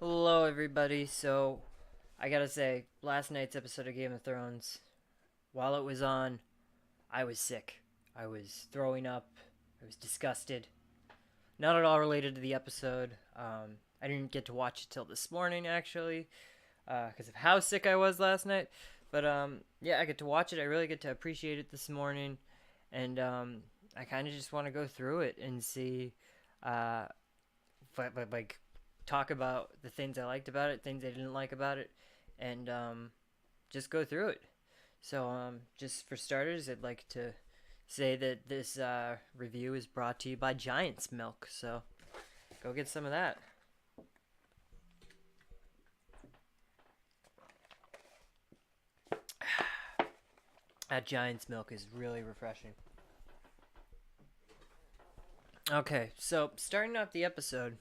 Hello, everybody. So, I gotta say, last night's episode of Game of Thrones, while it was on, I was sick. I was throwing up. I was disgusted. Not at all related to the episode. I didn't get to watch it till this morning, actually, because of how sick I was last night. But, yeah, I get to watch it. I really get to appreciate it this morning. And, I kind of just want to go through it and see, uh, like talk about the things I liked about it, things I didn't like about it, and just go through it. So just for starters, I'd like to say that this review is brought to you by Giant's Milk. So go get some of that. That Giant's Milk is really refreshing. Okay, so starting off the episode,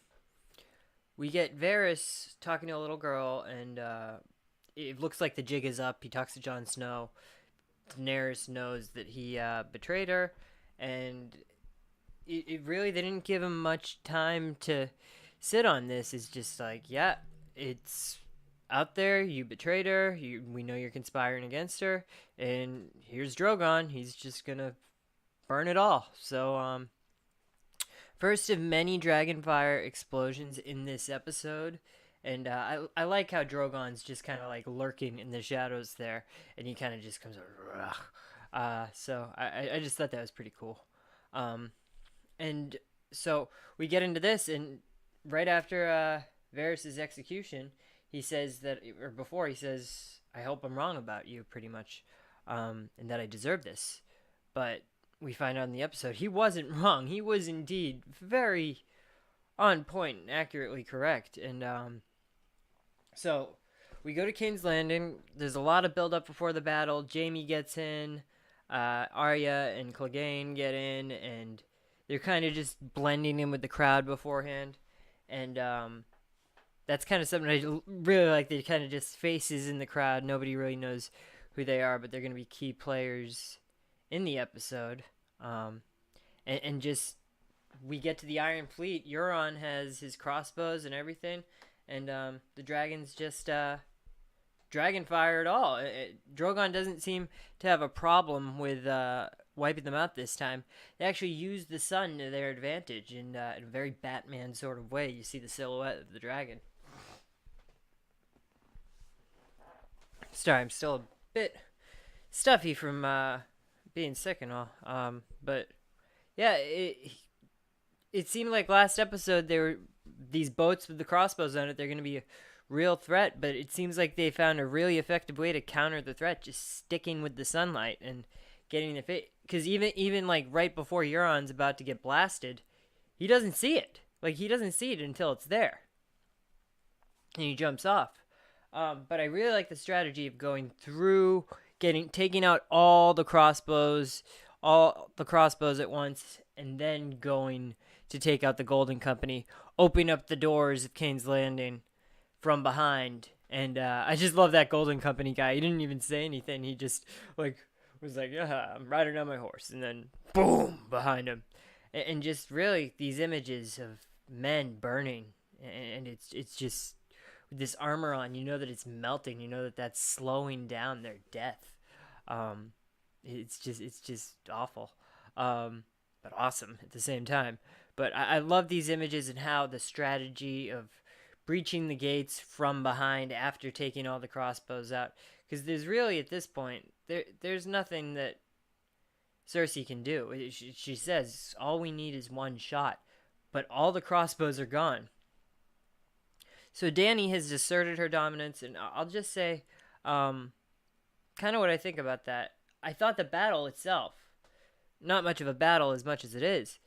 we get Varys talking to a little girl, and it looks like the jig is up. He talks to Jon Snow. Daenerys knows that he betrayed her, and it really they didn't give him much time to sit on this. It's just like, yeah, it's out there. You betrayed her. We know you're conspiring against her, and here's Drogon. He's just gonna burn it all. So first of many dragonfire explosions in this episode. And I like how Drogon's just kind of like lurking in the shadows there, and he kind of just comes over. So I just thought that was pretty cool. Um, and so we get into this, and right after Varys' execution, he says that, or before he says, "I hope I'm wrong about you," pretty much, and that I deserve this. But we find out in the episode he wasn't wrong. He was indeed very on point and accurately correct. And so we go to King's Landing. There's a lot of build up before the battle. Jaime gets in, Arya and Clegane get in, and they're kind of just blending in with the crowd beforehand. And that's kind of something I really like. They kind of just faces in the crowd. Nobody really knows who they are, but they're going to be key players in the episode. Um, and just we get to the Iron Fleet. Euron has his crossbows and everything, and the dragons just dragon fire at all. Drogon doesn't seem to have a problem with wiping them out this time. They actually use the sun to their advantage in a very Batman sort of way. You see the silhouette of the dragon. Sorry, I'm still a bit stuffy from being sick and all. But yeah, it seemed like last episode there were these boats with the crossbows on it. They're going to be a real threat, but it seems like they found a really effective way to counter the threat, just sticking with the sunlight and getting the fit. Because even like right before Euron's about to get blasted, he doesn't see it. Like he doesn't see it until it's there, and he jumps off. But I really like the strategy of going through, taking out all the crossbows at once, and then going to take out the Golden Company, opening up the doors of King's Landing from behind. And I just love that Golden Company guy. He didn't even say anything. He just like was like, "Yeah, I'm riding on my horse," and then boom behind him, and just really these images of men burning, and it's just with this armor on. You know that it's melting. You know that that's slowing down their death. Um, it's just awful, but awesome at the same time. But I love these images and how the strategy of breaching the gates from behind after taking all the crossbows out, because there's really at this point there's nothing that Cersei can do. She says all we need is one shot, but all the crossbows are gone. So Dany has asserted her dominance, and I'll just say, kind of what I think about that. I thought the battle itself, not much of a battle as much as it is.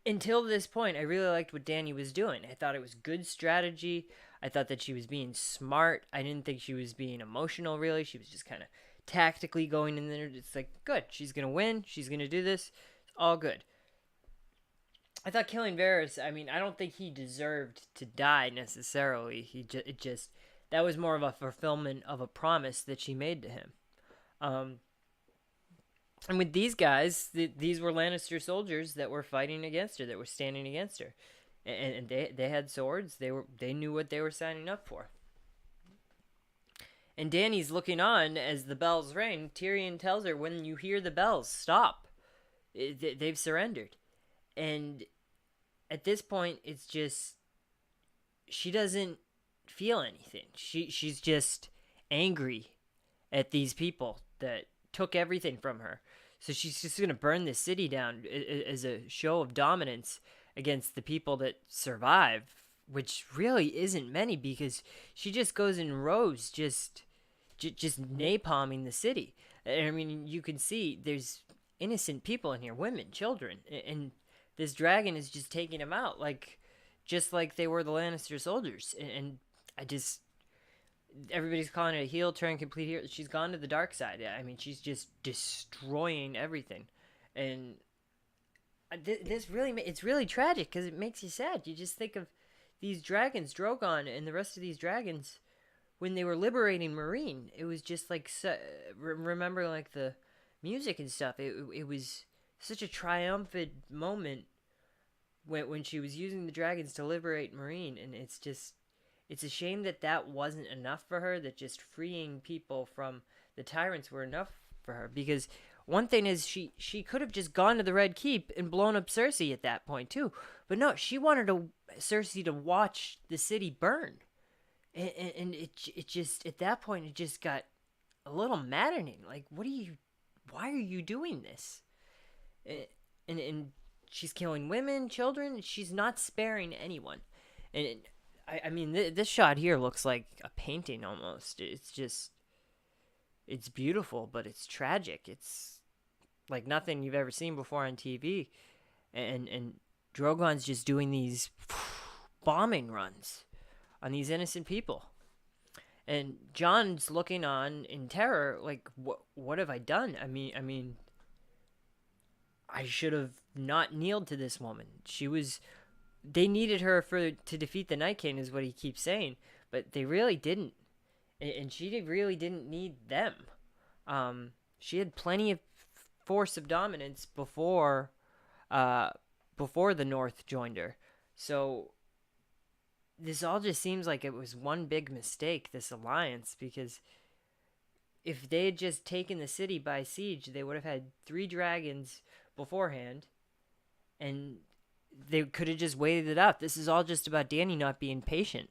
Until this point, I really liked what Dany was doing. I thought it was good strategy. I thought that she was being smart. I didn't think she was being emotional, really. She was just kind of tactically going in there. It's like, good. She's going to win. She's going to do this. It's all good. I thought killing Varys, I mean, I don't think he deserved to die necessarily. It just, that was more of a fulfillment of a promise that she made to him. Um, and with these guys, these were Lannister soldiers that were fighting against her, that were standing against her. and they had swords. They knew what they were signing up for. And Dany's looking on as the bells ring. Tyrion tells her, "When you hear the bells, stop. They've surrendered." And at this point, it's just she doesn't feel anything. She's just angry at these people that took everything from her. So she's just gonna burn the city down as a show of dominance against the people that survive, which really isn't many because she just goes in rows, just napalming the city. I mean, you can see there's innocent people in here, women, children, and this dragon is just taking them out, like just like they were the Lannister soldiers. And I just everybody's calling it a heel turn, complete heel. She's gone to the dark side. I mean, she's just destroying everything, and this really it's really tragic because it makes you sad. You just think of these dragons, Drogon, and the rest of these dragons when they were liberating Marine. It was just like remember like the music and stuff. It was such a triumphant moment when she was using the dragons to liberate Marine, and it's a shame that that wasn't enough for her, that just freeing people from the tyrants were enough for her. Because one thing is she could have just gone to the Red Keep and blown up Cersei at that point too. But no, she wanted Cersei to watch the city burn. And it just, at that point, it just got a little maddening. Like, why are you doing this? And she's killing women, children. She's not sparing anyone. And I mean, this shot here looks like a painting almost. It's beautiful, but it's tragic. It's like nothing you've ever seen before on TV. And Drogon's just doing these bombing runs on these innocent people. And Jon's looking on in terror, like, what have I done? I mean, I should have not kneeled to this woman. They needed her to defeat the Night King, is what he keeps saying, but they really didn't, and she really didn't need them. She had plenty of force of dominance before the North joined her. So this all just seems like it was one big mistake, this alliance, because if they had just taken the city by siege, they would have had 3 dragons beforehand, and they could have just waited it out. This is all just about Dany not being patient.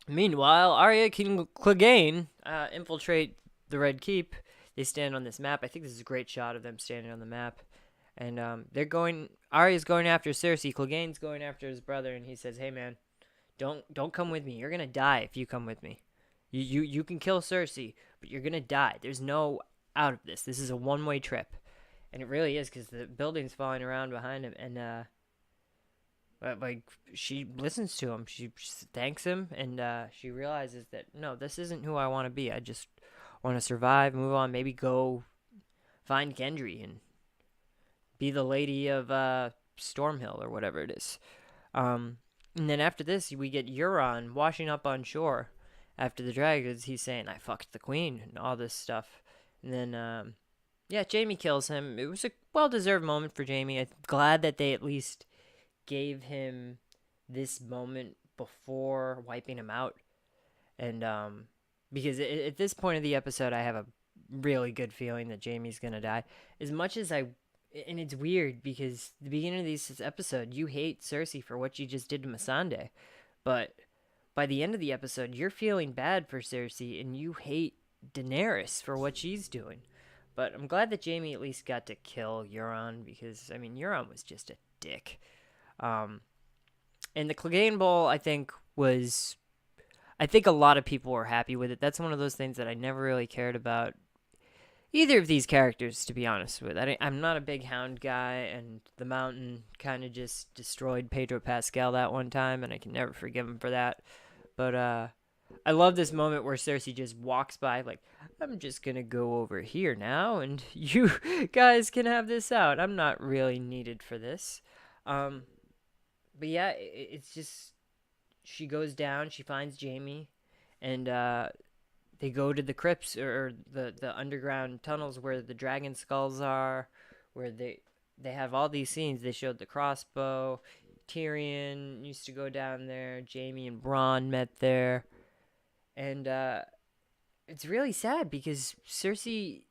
Meanwhile, Arya and Clegane infiltrate the Red Keep. They stand on this map. I think this is a great shot of them standing on the map. And Arya's going after Cersei. Clegane's going after his brother, and he says, "Hey man, don't come with me. You're gonna die if you come with me. You can kill Cersei, but you're gonna die. There's no out of this. This is a one-way trip." And it really is, because the building's falling around behind him, and like she listens to him. She thanks him, and she realizes that no, this isn't who I want to be. I just want to survive, move on, maybe go find Gendry and be the lady of Stormhill or whatever it is. And then after this, we get Euron washing up on shore after the dragons. He's saying, "I fucked the queen," and all this stuff. And then yeah, Jaime kills him. It was a well-deserved moment for Jaime. I'm glad that they at least gave him this moment before wiping him out. And because at this point of the episode, I have a really good feeling that Jaime's going to die. As much as and it's weird because the beginning of this episode, you hate Cersei for what she just did to Missandei. But by the end of the episode, you're feeling bad for Cersei and you hate Daenerys for what she's doing. But I'm glad that Jaime at least got to kill Euron, because, I mean, Euron was just a dick. And the Clegane Bowl, I think a lot of people were happy with it. That's one of those things that I never really cared about either of these characters, to be honest with. I'm not a big Hound guy, and the Mountain kind of just destroyed Pedro Pascal that one time, and I can never forgive him for that. But I love this moment where Cersei just walks by, like, "I'm just gonna go over here now, and you guys can have this out. I'm not really needed for this." But yeah, it's just, she goes down, she finds Jaime, and they go to the crypts, or the underground tunnels where the dragon skulls are, where they have all these scenes. They showed the crossbow. Tyrion used to go down there. Jaime and Bronn met there, and it's really sad because Cersei.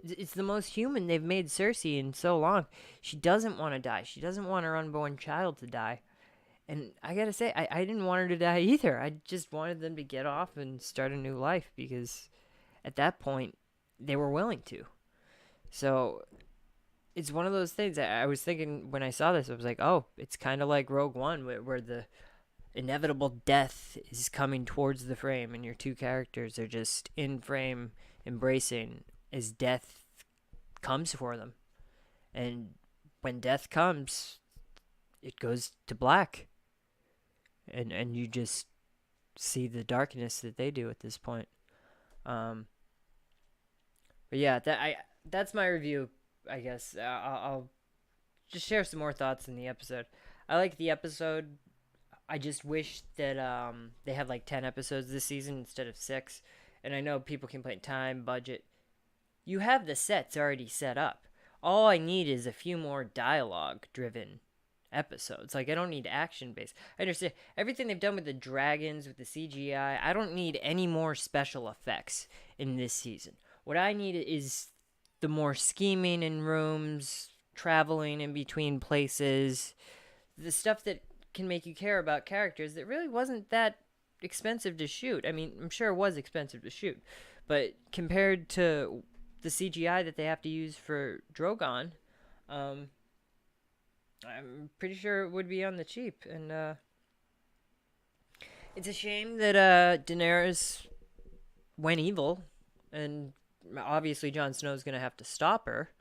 It's the most human they've made Cersei in so long. She doesn't want to die. She doesn't want her unborn child to die. And I gotta say, I didn't want her to die either. I just wanted them to get off and start a new life because at that point, they were willing to. So it's one of those things I was thinking when I saw this. I was like, oh, it's kind of like Rogue One, where the inevitable death is coming towards the frame, and your two characters are just in frame, embracing as death comes for them. And when death comes, it goes to black, and you just see the darkness that they do at this point. Um, but yeah, that's my review. I guess I'll just share some more thoughts in the episode. I like the episode. I just wish that they had like 10 episodes this season instead of 6. And I know people complain time, budget. You have the sets already set up. All I need is a few more dialogue driven episodes. Like, I don't need action based. I understand everything they've done with the dragons, with the CGI. I don't need any more special effects in this season. What I need is the more scheming in rooms, traveling in between places, the stuff that can make you care about characters that really wasn't that expensive to shoot. I mean, I'm sure it was expensive to shoot, but compared to the CGI that they have to use for Drogon, I'm pretty sure it would be on the cheap. And it's a shame that Daenerys went evil, and obviously Jon Snow's gonna have to stop her.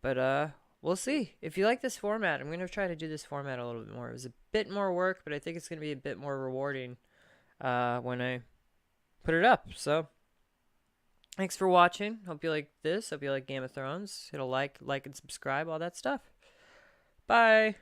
But we'll see. If you like this format, I'm gonna try to do this format a little bit more. It was a bit more work, but I think it's gonna be a bit more rewarding when I put it up. So thanks for watching. Hope you like this. Hope you like Game of Thrones. Hit a like and subscribe, all that stuff. Bye.